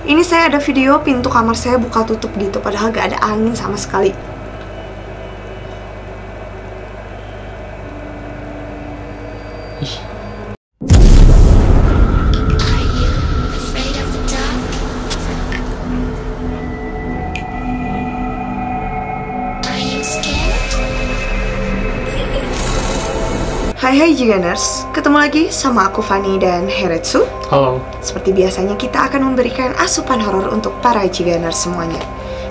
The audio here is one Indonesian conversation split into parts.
Ini saya ada video pintu kamar saya buka tutup gitu, padahal gak ada angin sama sekali. Hai Jiganers, ketemu lagi sama aku Fanny dan Heretsu. Halo. Seperti biasanya kita akan memberikan asupan horor untuk para Jiganers semuanya.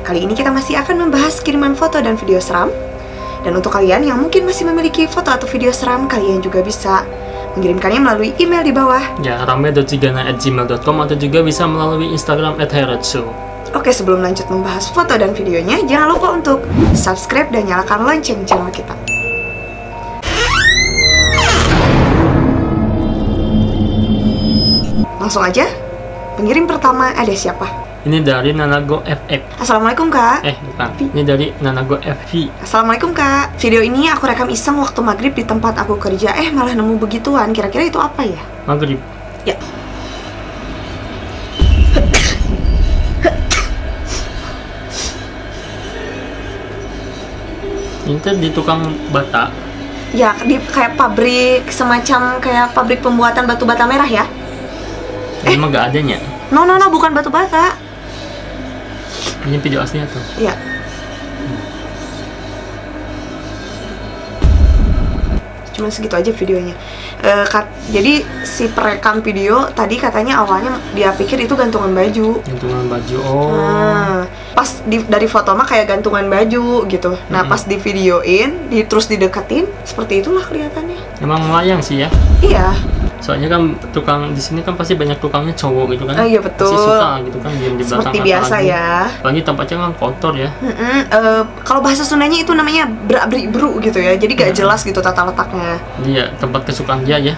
Kali ini kita masih akan membahas kiriman foto dan video seram. Dan untuk kalian yang mungkin masih memiliki foto atau video seram, kalian juga bisa mengirimkannya melalui email di bawah. Ya, rame.jigana@gmail.com atau juga bisa melalui Instagram @heretsu. Oke, sebelum lanjut membahas foto dan videonya, jangan lupa untuk subscribe dan nyalakan lonceng channel kita. Langsung aja, pengirim pertama ada siapa? Ini dari Nanago FX. Assalamualaikum kak. Bukan, ini dari Nanago FV. Assalamualaikum kak. Video ini aku rekam iseng waktu maghrib di tempat aku kerja. Malah nemu begituan. Kira-kira itu apa ya? Maghrib? Ya. Ini tuh di tukang bata. Ya, di kayak pabrik, semacam kayak pabrik pembuatan batu bata merah ya? Ini mah gak adanya. No, bukan batu bata. Ini video aslinya tuh. Iya. Cuma segitu aja videonya. Jadi si perekam video tadi katanya awalnya dia pikir itu gantungan baju. Gantungan baju, oh. Pas dari foto mah kayak gantungan baju gitu. Nah pas di videoin, terus dideketin, seperti itulah kelihatannya. Emang melayang sih ya? Iya. Soalnya kan tukang di sini kan pasti banyak tukangnya cowok gitu kan? Iya betul. Pasti suka gitu kan diam di belakang. Seperti biasa ya. Apalagi tempatnya kan kotor ya. Kalau bahasa Sundanya itu namanya bra-bri-bru gitu ya. Jadi gak jelas gitu tata letaknya. Iya, tempat kesukaan dia ya.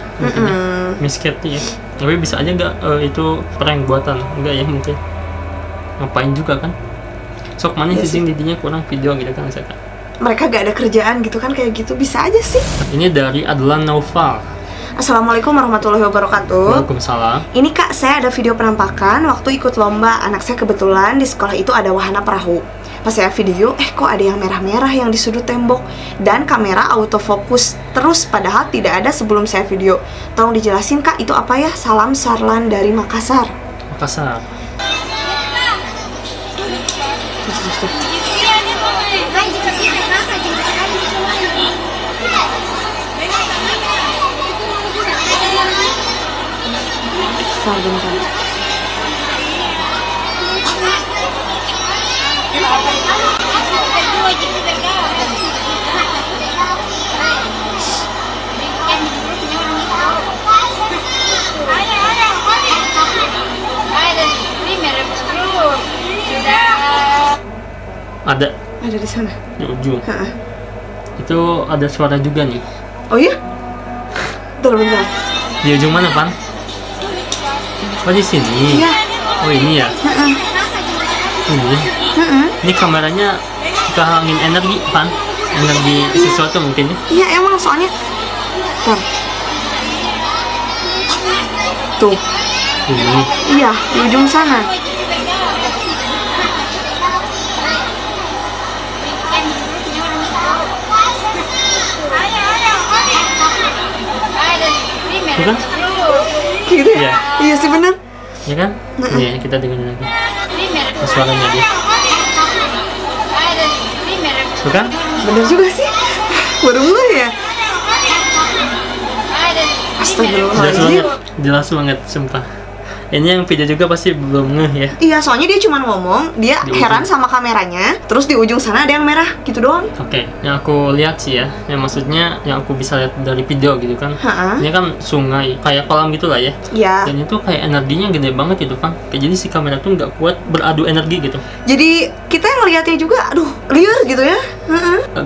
Misket ya. Tapi bisa aja nggak itu prank buatan? Enggak ya mungkin. Ngapain juga kan? Sok mana ya sih didinya kurang video gitu kan misalkan. Mereka gak ada kerjaan gitu kan, kayak gitu bisa aja sih. Ini dari Adlan Naufal. Assalamualaikum warahmatullahi wabarakatuh. Waalaikumsalam. Ini kak, saya ada video penampakan waktu ikut lomba. Anak saya kebetulan di sekolah itu ada wahana perahu. Pas saya video, kok ada yang merah-merah yang di sudut tembok. Dan kamera autofokus terus, padahal tidak ada sebelum saya video. Tolong dijelasin kak, itu apa ya? Salam Sarlan dari Makassar. Makassar. Bentar. Ada di sana. Di ujung. Itu ada suara juga nih. Oh iya? Bentar. Di ujung mana, Pan? Oh di sini. Iya. Oh ini ya. Ini. Ini kameranya kehalangin energi, Pan. Energi sesuatu mungkin ya. Iya emang soalnya. Bentar. Tuh. Ini. Iya di ujung sana. Bukan? Gitu ya? Iya sih bener. Ya kan? Iya, kita dengerin lagi. Suaranya dia. Bukan? Bener juga sih. Baru mulai ya? Astagfirullahaladzim. Jelas banget, sumpah. Ini yang video juga pasti belum ngeh ya. Iya, soalnya dia cuma ngomong, dia heran sama kameranya. Terus di ujung sana ada yang merah, gitu doang. Oke, yang aku lihat sih ya, yang maksudnya yang aku bisa lihat dari video gitu kan. Ini kan sungai, kayak kolam gitu lah ya. Iya. Dan itu kayak energinya gede banget gitu kan. Kayak jadi si kamera tuh nggak kuat beradu energi gitu. Jadi kita yang ngeliatnya juga, aduh, liar gitu ya.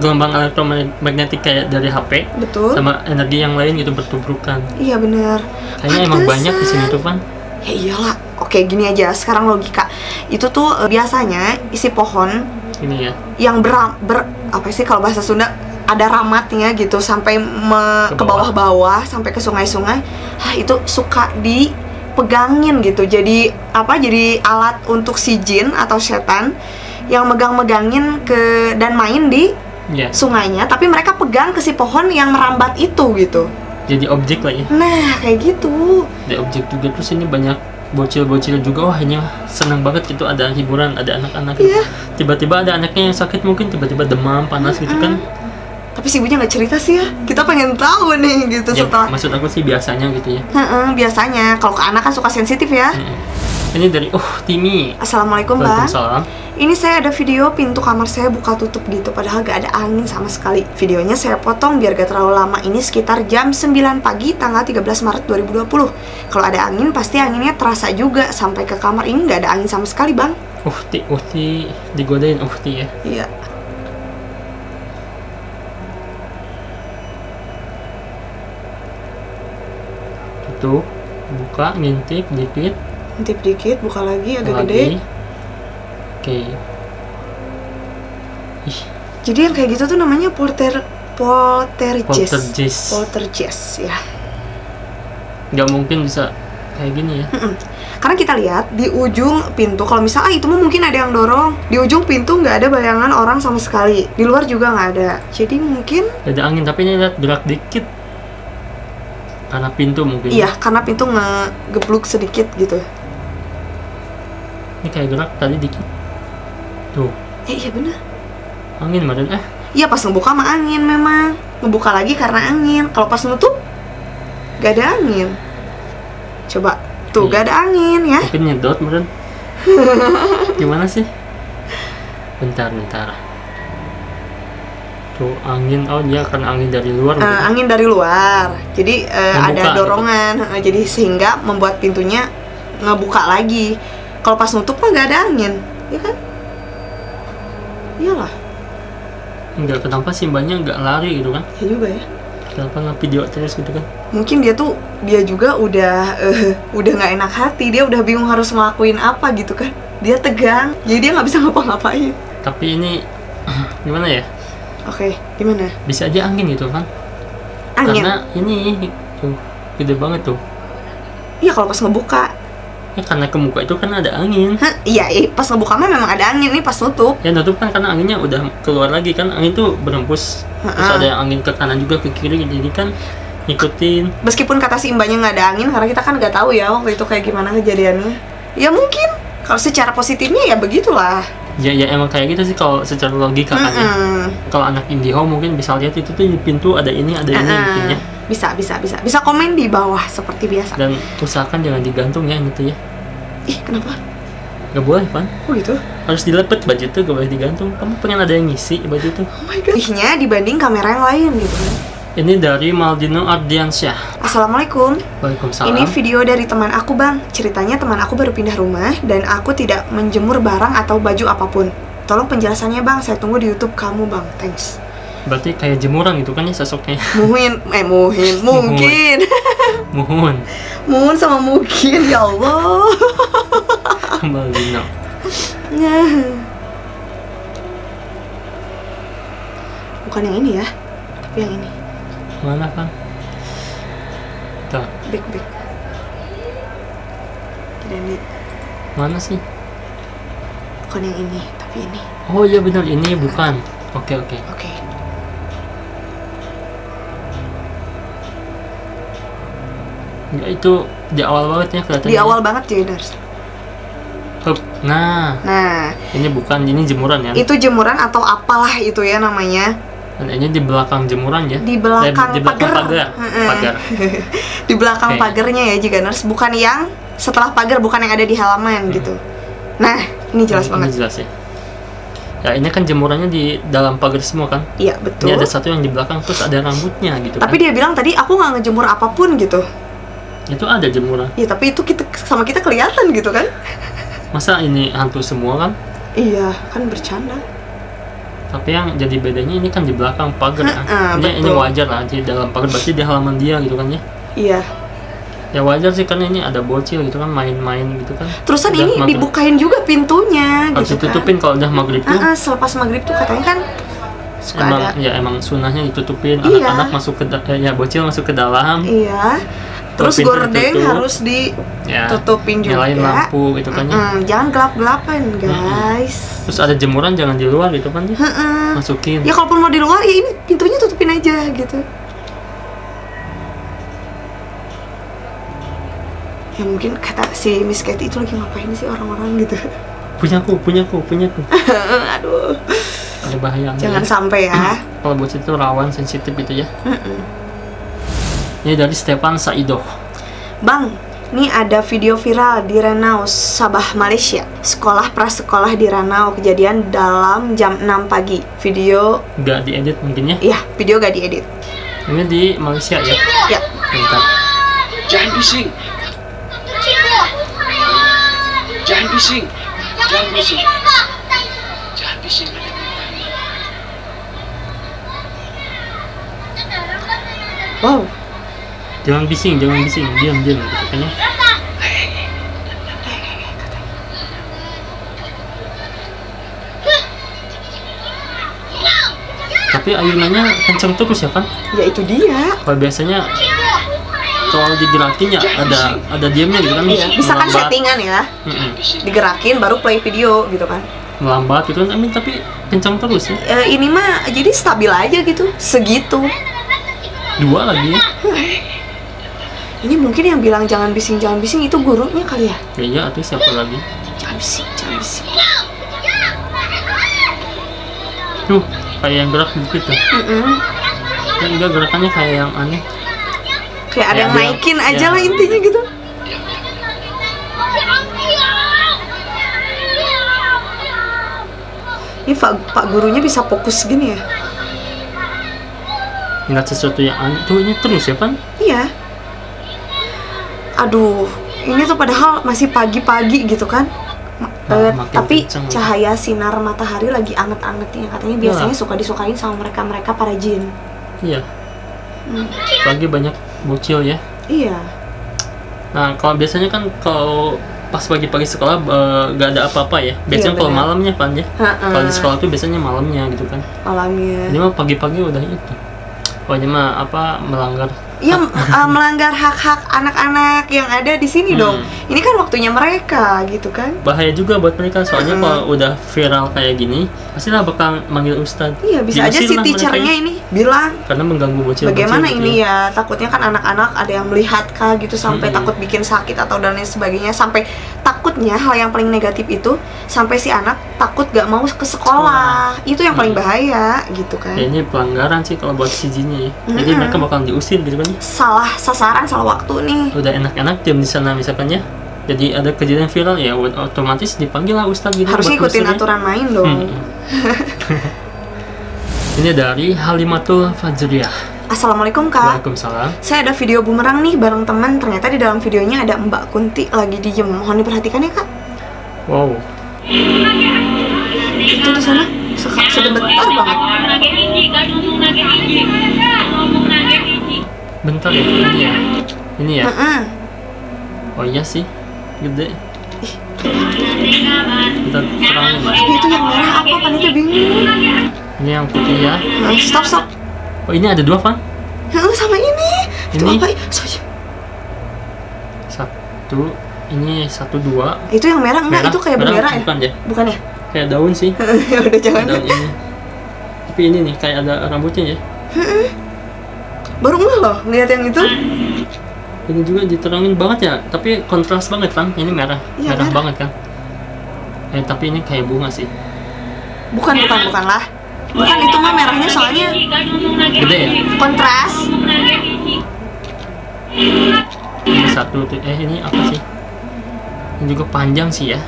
Gelombang elektromagnetik kayak dari HP. Betul. Sama energi yang lain gitu bertubrukan. Iya benar. Kayaknya emang banyak di sini tuh kan. Ya iyalah. Oke, gini aja. Sekarang logika. Itu tuh biasanya isi pohon ini ya. Yang apa sih kalau bahasa Sunda, ada ramatnya gitu sampai ke bawah-bawah sampai ke sungai-sungai. Itu suka dipegangin gitu. Jadi apa? Jadi alat untuk si jin atau setan yang megang-megangin dan main di sungainya, tapi mereka pegang ke si pohon yang merambat itu gitu. Jadi objek lah ya. Nah, kayak gitu. Jadi objek juga, terus ini banyak bocil-bocil juga. Wah, ini seneng banget gitu, ada hiburan, ada anak-anak. Iya. Tiba-tiba ada anaknya yang sakit, mungkin tiba-tiba demam, panas gitu kan. Tapi si ibunya nggak cerita sih ya. Kita pengen tahu nih gitu Ya, setelah. maksud aku sih biasanya gitu ya. Biasanya kalau ke anak kan suka sensitif ya. Ini dari Timi. Assalamualaikum Bang. Waalaikumsalam. Ini saya ada video pintu kamar saya buka tutup gitu, padahal gak ada angin sama sekali. Videonya saya potong biar gak terlalu lama. Ini sekitar jam 9 pagi tanggal 13 Maret 2020. Kalau ada angin pasti anginnya terasa juga. Sampai ke kamar ini gak ada angin sama sekali Bang. Uhti digodain ya. Iya. Tutup, buka, ngintip dikit. Ngintip dikit, buka lagi agak Lagi. gede. Oke. Ih, Jadi yang kayak gitu tuh namanya poltergeist ya. nggak mungkin bisa kayak gini ya. Karena kita lihat di ujung pintu, kalau misalnya itu mah mungkin ada yang dorong. Di ujung pintu nggak ada bayangan orang sama sekali. Di luar juga nggak ada. Jadi mungkin Ada angin, tapi ini lihat gerak dikit. Karena pintu mungkin. iya, karena pintu ngegebluk sedikit gitu. Ini kayak gerak tadi dikit. Tuh, Iya bener. angin badan Iya pas ngebuka mah angin memang. Ngebuka lagi karena angin. Kalau pas nutup gak ada angin. Coba tuh gak ada angin ya. mungkin nyedot badan. Gimana sih? Bentar. Tuh angin, dia karena angin dari luar. Angin dari luar. Jadi ada dorongan. Jadi sehingga membuat pintunya ngebuka lagi. Kalau pas nutup mah gak ada angin, ya kan? Iyalah. Enggak, kenapa sih mbaknya nggak lari gitu kan? Ya juga ya. Kenapa nggak video terus gitu kan? Mungkin dia juga udah nggak enak hati. Dia udah bingung harus ngelakuin apa gitu kan. Dia tegang, jadi dia nggak bisa ngapa-ngapain. Tapi ini gimana ya? Oke, gimana? Bisa aja angin gitu kan? Angin. Karena ini tuh gede banget tuh. Iya kalau pas ngebuka. Ya karena ke muka itu kan ada angin. Iya, pas ngebuka mah memang ada angin nih pas nutup. Ya nutup kan karena anginnya udah keluar lagi kan, angin tuh berhembus. Terus ada yang angin ke kanan juga ke kiri, jadi kan ngikutin. Meskipun kata si mbaknya nggak ada angin, karena kita kan nggak tahu ya waktu itu kayak gimana kejadiannya. Ya mungkin kalau secara positifnya ya begitulah. Ya emang kayak gitu sih kalau secara logika kan ya. Kalau anak IndiHome mungkin bisa lihat itu tuh di pintu ada ini mungkin ya. Bisa komen di bawah seperti biasa. Dan usahakan jangan digantung ya itu ya. Ih, kenapa? Gak boleh kan? Oh gitu? Harus dilepet baju itu, gak boleh digantung. Kamu pengen ada yang ngisi baju itu. Oh my god. Ihnya dibanding kamera yang lain gitu kan. Ini dari Maldino Ardiansyah. Assalamualaikum. Waalaikumsalam. Ini video dari teman aku Bang. Ceritanya teman aku baru pindah rumah dan aku tidak menjemur barang atau baju apapun. Tolong penjelasannya Bang, saya tunggu di YouTube kamu Bang. Thanks. Berarti kayak jemuran gitu kan ya sosoknya. Mungkin. Muhun sama mungkin, ya Allah. Maldino. Bukan yang ini ya, tapi yang ini. Mana kan? Tuh. Back. Ini. Mana sih? Bukan yang ini, tapi ini. Oh iya benar, ini bukan. Oke. Enggak, itu di awal banget ya kelihatannya. Di awal banget Jaders. Nah, ini bukan, ini jemuran ya. Itu jemuran atau apalah itu ya namanya. Dan ini di belakang jemuran ya. Di belakang pagar. Di belakang pagarnya ya Jiganers, bukan yang setelah pagar, bukan yang ada di halaman gitu. Nah, ini jelas banget. Ini jelas ya. Ya ini kan jemurannya di dalam pagar semua kan? Iya betul. Ini ada satu yang di belakang terus ada rambutnya gitu. Tapi dia bilang tadi aku nggak ngejemur apapun gitu. Itu ada jemuran. Iya tapi itu sama kita kelihatan gitu kan? Masa ini hantu semua kan? Iya kan bercanda. Tapi yang jadi bedanya ini kan di belakang pagar kan? Ini wajar lah di dalam pagar, berarti di halaman dia gitu kan ya? Iya. Ya wajar sih karena ini ada bocil gitu kan, main-main gitu kan. Terusan udah ini maghrib, dibukain juga pintunya harus gitu ditutupin kan? Kalau udah maghrib tuh. Selepas maghrib tuh katanya kan suka emang, ada. Ya emang sunahnya ditutupin, anak-anak masuk ke bocil masuk ke dalam. Iya. Terus pintu gordeng ditutup. harus ditutupin juga. Nyalain lampu gitu kan ya. Jangan gelap-gelapan guys. Terus ada jemuran jangan di luar gitu kan ya. Masukin. Ya kalaupun mau di luar ya ini pintunya tutupin aja gitu. Ya mungkin kata si Miss Katy itu lagi ngapain sih orang-orang gitu. Punyaku. Aduh. Ada bahaya. Jangan sampai ya. Kalau bocil itu rawan, sensitif gitu ya. Ini dari Stefan Saidoh. Bang, ini ada video viral di Ranau, Sabah, Malaysia. Sekolah prasekolah di Ranau, kejadian dalam jam 6 pagi. Video Nggak diedit mungkin ya? Iya, video gak diedit. Ini di Malaysia ya? Ya. Bentar. Jangan bising. Jangan bising. Jangan bising. Jangan bising. Wow. Jangan bising, diam gitu kan ya. Tapi ayunannya kenceng terus ya kan? Ya itu dia. Kalau biasanya kalau digerakin ya ada diamnya gitu kan? Iya, bisa kan Melambat. settingan ya. Digerakin baru play video gitu kan. Melambat gitu kan, tapi kenceng terus ya. Ini mah jadi stabil aja gitu, segitu. 2 lagi ya. Ini mungkin yang bilang jangan bising itu gurunya kali ya. Iya, atau siapa lagi? Jangan bising. Tuh, kayak yang gerak dikit tuh. Ya, enggak, gerakannya kayak yang aneh. Kayak ada yang Ya, naikin ya. aja lah intinya gitu. Ini Pak gurunya bisa fokus gini ya? Ingat sesuatu yang aneh. Tuh, ini terus ya kan? Iya. Aduh, ini tuh padahal masih pagi-pagi gitu kan. Makin Tapi kenceng. cahaya sinar matahari lagi anget-angetnya. Katanya biasanya suka disukain sama mereka para jin. Iya. Pagi banyak bocil ya. Iya. Nah, kalau biasanya kan kalau pas pagi-pagi sekolah gak ada apa-apa ya. Biasanya Iya, kalau benar. malamnya kan ya. Kalau di sekolah tuh biasanya malamnya gitu kan. Malamnya. Ini mah pagi-pagi udah itu. Oh, ini mah apa, melanggar. Ya melanggar hak-hak anak-anak yang ada di sini dong. Ini kan waktunya mereka gitu kan. Bahaya juga buat mereka, soalnya kalau udah viral kayak gini pastilah bakal manggil ustadz. Iya, bisa aja Diusir si lah mereka teachernya ya. ini bilang Karena mengganggu bocil. bagaimana gitu ini ya, takutnya kan anak-anak ada yang melihat kah gitu sampai takut bikin sakit atau dan lain sebagainya, sampai takutnya hal yang paling negatif itu sampai si anak takut gak mau ke sekolah. Itu yang paling bahaya gitu kan. Ya, ini pelanggaran sih kalau buat si jinnya ya. Jadi mereka bakal diusir gitu kan ya. Salah sasaran, salah waktu nih. Udah enak-enak diam di sana misalkan ya. Jadi ada kejadian viral ya, otomatis dipanggil lah ustadz gitu. Harusnya buat ikutin ngusirnya. aturan main dong. Ini dari Halimatul Fajriah. Assalamualaikum kak. Waalaikumsalam. Saya ada video bumerang nih bareng teman. Ternyata di dalam videonya ada Mbak Kunti lagi diem. Mohon diperhatikan ya kak. Wow. Itu di sana sebentar banget. Bentar ya, ini ya. Ini ya. Heeh. Oh iya sih, gede. Bentar, terangin ya. Itu yang merah apa? Panitia bingung. Ini yang putih ya. Stop. Oh, ini ada 2 kan? Sama ini. Itu Ini? apa? Soalnya. 1, ini 1, 2. Itu yang merah enggak? Itu kayak bendera ya? Bukan ya? Bukan ya? Kayak daun sih. Ya udah jangan. Daun ini. Tapi ini nih kayak ada rambutnya ya. Baru nggak loh ngeliat yang itu. Ini juga diterangin banget ya, tapi kontras banget kan. Ini merah, Iya, merah merah. banget kan. Tapi ini kayak bunga sih. Bukan lah. Bukan, itu mah merahnya soalnya Gede ya? kontras. Ini 1 tuh. Ini apa sih? Ini juga panjang sih ya.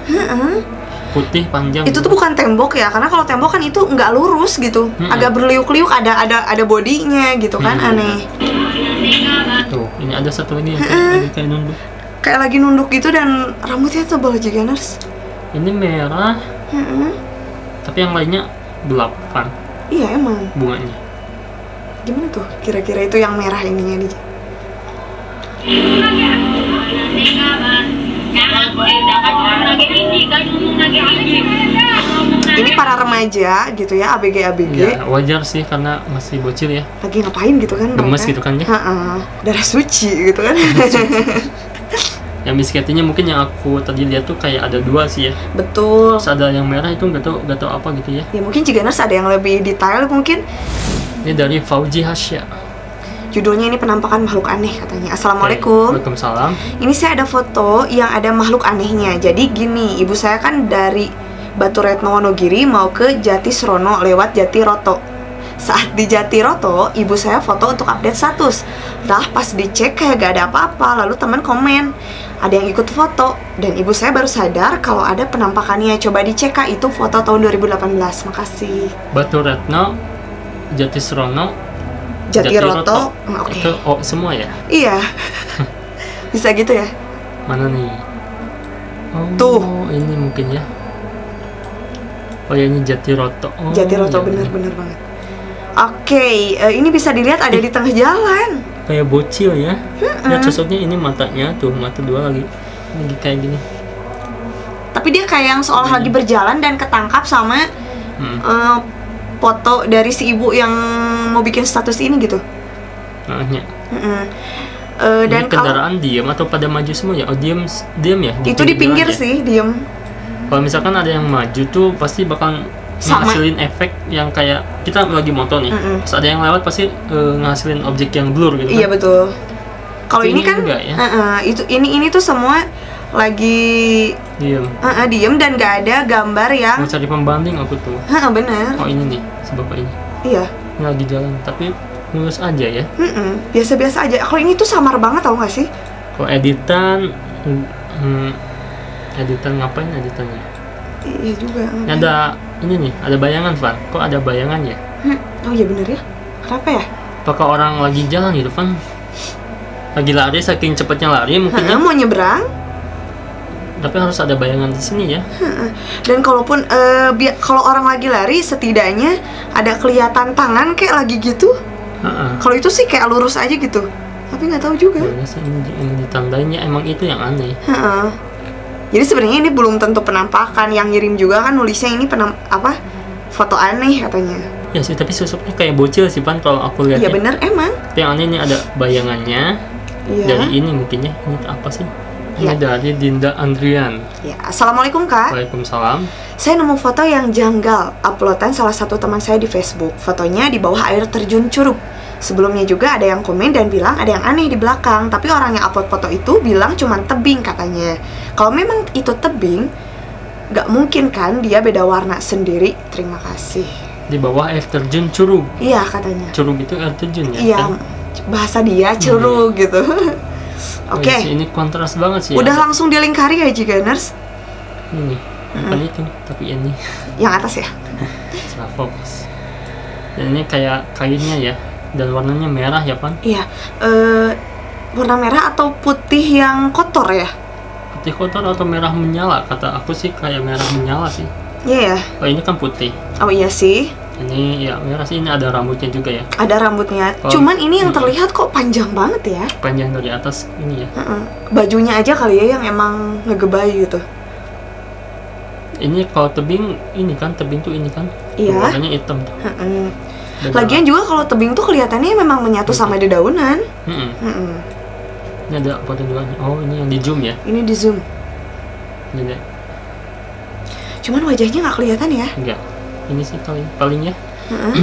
Putih panjang. Itu tuh bukan tembok ya, karena kalau tembok kan itu nggak lurus gitu, agak berliuk-liuk, ada bodinya gitu kan, aneh. Tuh, ini ada 1 lagi yang kayak nunduk. Kayak lagi nunduk gitu dan rambutnya tebal juga, Ners. Ini merah, tapi yang lainnya gelap kan Iya emang. bunganya. Gimana tuh? Kira-kira itu yang merah ininya nih. Ini para remaja aja gitu ya, ABG. Ya wajar sih karena masih bocil ya. Lagi ngapain gitu kan Gemes mereka. gitu kan ya. Darah suci gitu kan. Yang Miss Katy-nya mungkin yang aku tadi lihat tuh kayak ada 2 sih ya. Betul. Terus ada yang merah itu nggak tahu apa gitu ya. Ya mungkin Jiganers ada yang lebih detail mungkin. Ini dari Fauji Hasya. Judulnya ini penampakan makhluk aneh katanya. Assalamualaikum. Waalaikumsalam. Ini saya ada foto yang ada makhluk anehnya. Jadi gini, ibu saya kan dari Batu Retno Wonogiri mau ke Jatisrono lewat Jatiroto. Saat di Jatiroto, ibu saya foto untuk update status. Lah pas dicek kayak gak ada apa-apa. Lalu teman komen, ada yang ikut foto. Dan ibu saya baru sadar kalau ada penampakannya. Coba dicek Kak, itu foto tahun 2018. Makasih. Batu Retno, Jatisrono, Jatiroto. Oke. Itu semua ya? Iya. Bisa gitu ya. Mana nih? Oh, Tuh. Ini mungkin ya. Oh ya, ini Jatiroto. Oh, Jatiroto iya, bener banget. Oke, ini bisa dilihat ada di tengah jalan. Kayak bocil ya. Lihat sosoknya, ini matanya tuh, mata 2 lagi. Ini kayak gini. Tapi dia kayak yang seolah lagi berjalan dan ketangkap sama foto dari si ibu yang mau bikin status ini gitu. Nah, ya. Dan ini kendaraan diam atau pada maju semua ya? Oh, diam ya? Itu di pinggir jalan, ya? sih, diem. Kalau misalkan ada yang maju tuh pasti bakal Sama. ngasilin efek yang kayak kita lagi moto nih. Terus ada yang lewat pasti ngasilin objek yang blur gitu kan. Iya betul. Kalau Ini ini kan enggak ya? ini tuh semua lagi Diam. diem dan gak ada gambar yang Mau cari pembanding aku tuh. bener. Oh, ini nih, si bapak ini. Iya. Ini lagi jalan, tapi mulus aja ya. Biasa-biasa aja. Kalau ini tuh samar banget tau gak sih? Kalau editan ngapain editannya? Iya juga. Ini ada ini nih, ada bayangan, Van. Kok ada bayangan ya? Oh iya bener ya. Kenapa ya? Apakah orang lagi jalan gitu, Van? Lagi lari, saking cepatnya lari mungkin ya. Mau nyebrang. Tapi harus ada bayangan di sini ya. Dan kalaupun kalau orang lagi lari setidaknya ada kelihatan tangan kayak lagi gitu. Kalau itu sih kayak lurus aja gitu. Tapi nggak tahu juga. Kayaknya sih ini ditandainya emang itu yang aneh. Jadi sebenarnya ini belum tentu penampakan. Yang ngirim juga kan nulisnya ini foto aneh katanya. Ya sih, tapi sosoknya kayak bocil sih, Pan, kalau aku lihat. Iya bener emang. Tapi yang aneh ini ada bayangannya. Iya. Dari ini mungkin ya. Ini apa sih? Ini Ya. dari Dinda Andrian. Ya, Assalamualaikum Kak. Waalaikumsalam. Saya nemu foto yang janggal, uploadan salah satu teman saya di Facebook. Fotonya di bawah air terjun Curug. Sebelumnya juga ada yang komen dan bilang ada yang aneh di belakang. Tapi orang yang upload foto itu bilang cuman tebing katanya. Kalau memang itu tebing, gak mungkin kan dia beda warna sendiri. Terima kasih. Di bawah air terjun Curug. Iya katanya. Curug itu air terjun ya? Iya, Kan? bahasa dia Curug gitu. Oh, Oke. iya sih, ini kontras banget sih. Udah ya. langsung dilingkari ya Jiganers. Ini bukan itu, tapi ini Yang atas ya. salah fokus. Dan ini kayak kainnya ya, dan warnanya merah ya, Pan? Iya. Warna merah atau putih yang kotor ya? Putih kotor atau merah menyala? Kata aku sih kayak merah menyala sih. Iya ya. Oh, ini kan putih. Oh iya sih. Ini ya merah sih, ini ada rambutnya juga ya. Ada rambutnya. Oh, Cuman ini yang terlihat kok panjang banget ya. Panjang dari atas ini ya. Bajunya aja kali ya yang emang ngegebay gitu. Ini kalau tebing, ini kan tebing tuh ini kan. Iya. Warnanya hitam tuh. Beda. Lagian juga kalau tebing tuh kelihatannya memang menyatu sama dedaunan. Ini ada foto juga nih. Oh, ini yang di zoom ya. Ini di zoom. Ini deh. Cuman wajahnya nggak kelihatan ya. Enggak. Ini sih paling ya.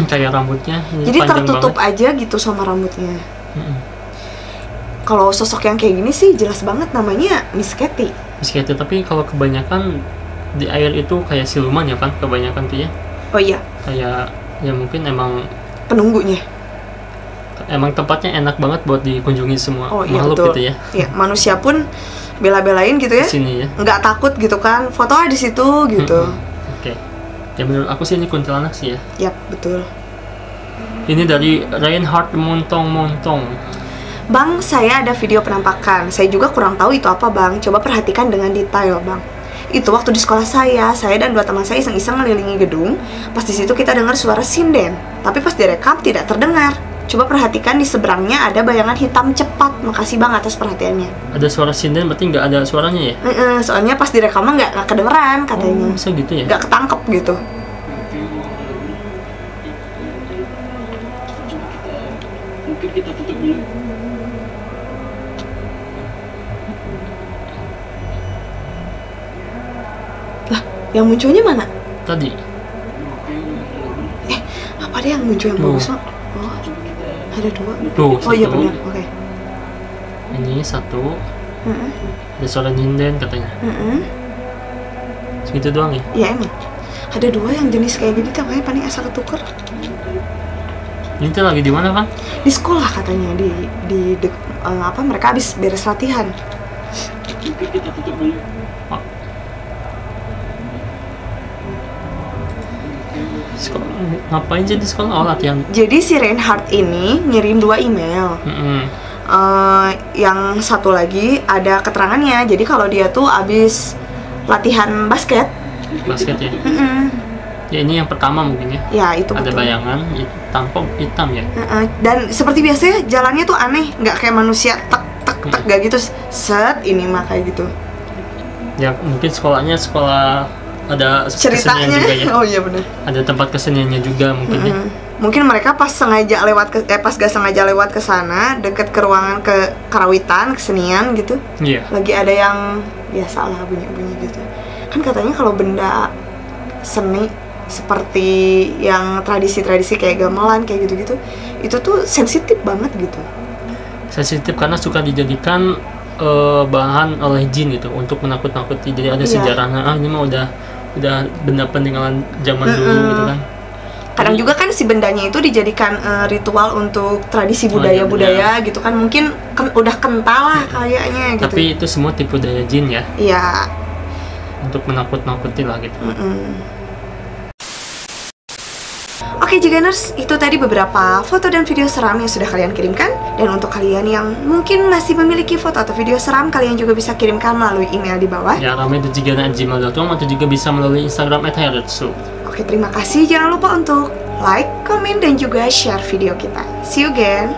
Kayak rambutnya. Ini Jadi panjang tertutup banget. aja gitu sama rambutnya. Kalau sosok yang kayak gini sih jelas banget namanya Miss Katy. Miss Katy, tapi kalau kebanyakan di air itu kayak siluman ya, kan? Kebanyakan tuh ya. Oh iya, Kayak ya mungkin emang penunggunya. tempatnya enak banget buat dikunjungi semua Oh iya makhluk betul. gitu ya. Iya, manusia pun bela-belain gitu ya. Di sini ya. Nggak takut gitu kan. Foto di situ gitu. Oke. Ya menurut aku sih ini kuntilanak sih ya. Yap, betul. Ini dari Reinhard Montong. Bang, saya ada video penampakan. Saya juga kurang tahu itu apa, Bang. Coba perhatikan dengan detail, Bang. Itu waktu di sekolah saya dan 2 teman saya iseng-iseng ngelilingi gedung. Pas di situ kita dengar suara sinden, tapi pas direkam tidak terdengar. Coba perhatikan di seberangnya ada bayangan hitam cepat. Makasih Bang atas perhatiannya. Ada suara sinden berarti nggak ada suaranya ya? Soalnya pas direkam nggak kedengeran katanya. Oh, bisa gitu ya? Nggak ketangkep gitu. Mungkin kita tutup dulu. Lah, yang munculnya mana? Tadi. Apa deh yang muncul yang Tuh. bagus, Mak? Oh, ada 2. Tuh, Oh iya satu. benar, oke. Ini 1. Heeh. Ada suara nyinden katanya. Heeh. Segitu doang ya. Ya emang. Ada 2 yang jenis kayak gini, makanya paling asal ketuker. Ini tuh lagi di mana kan? Di sekolah katanya, mereka habis beres latihan. Mungkin kita tutup dulu. Sekolah, ngapain sih di sekolah? Oh, latihan. Jadi si Reinhardt ini ngirim 2 email. Yang satu lagi ada keterangannya. Jadi kalau dia tuh abis latihan basket. Basket ya. Ya ini yang pertama mungkin ya. Ya itu Ada betul. bayangan tampok hitam ya. Dan seperti biasanya jalannya tuh aneh, nggak kayak manusia tek tek tek gak gitu. Set ini mah kayak gitu. Ya mungkin sekolahnya sekolah ada kesenian Ceritanya. juga ya. Oh iya benar. Ada tempat keseniannya juga mungkin ya. Mungkin mereka pas sengaja pas gak sengaja lewat ke sana, deket ke ruangan ke karawitan, kesenian gitu. Iya. Lagi ada yang biasa lah bunyi-bunyi gitu. Kan katanya kalau benda seni seperti yang tradisi-tradisi kayak gamelan kayak gitu-gitu, itu tuh sensitif banget gitu. Sensitif karena suka dijadikan bahan oleh jin gitu untuk menakut-nakuti. Jadi ada Iya. sejarahnya. Ini mah udah benda peninggalan zaman dulu gitu kan. Kadang juga kan si bendanya itu dijadikan ritual untuk tradisi Oh, iya, budaya-budaya gitu kan, mungkin udah kental lah kayaknya gitu. Tapi itu semua tipu daya jin ya, Iya. untuk menakut-nakuti lah gitu. Oke Jiganers, itu tadi beberapa foto dan video seram yang sudah kalian kirimkan. Dan untuk kalian yang mungkin masih memiliki foto atau video seram, kalian juga bisa kirimkan melalui email di bawah. Ya, rame.jigana@gmail.com atau juga bisa melalui Instagram @hayarutsu. Oke, terima kasih. Jangan lupa untuk like, komen, dan juga share video kita. See you again.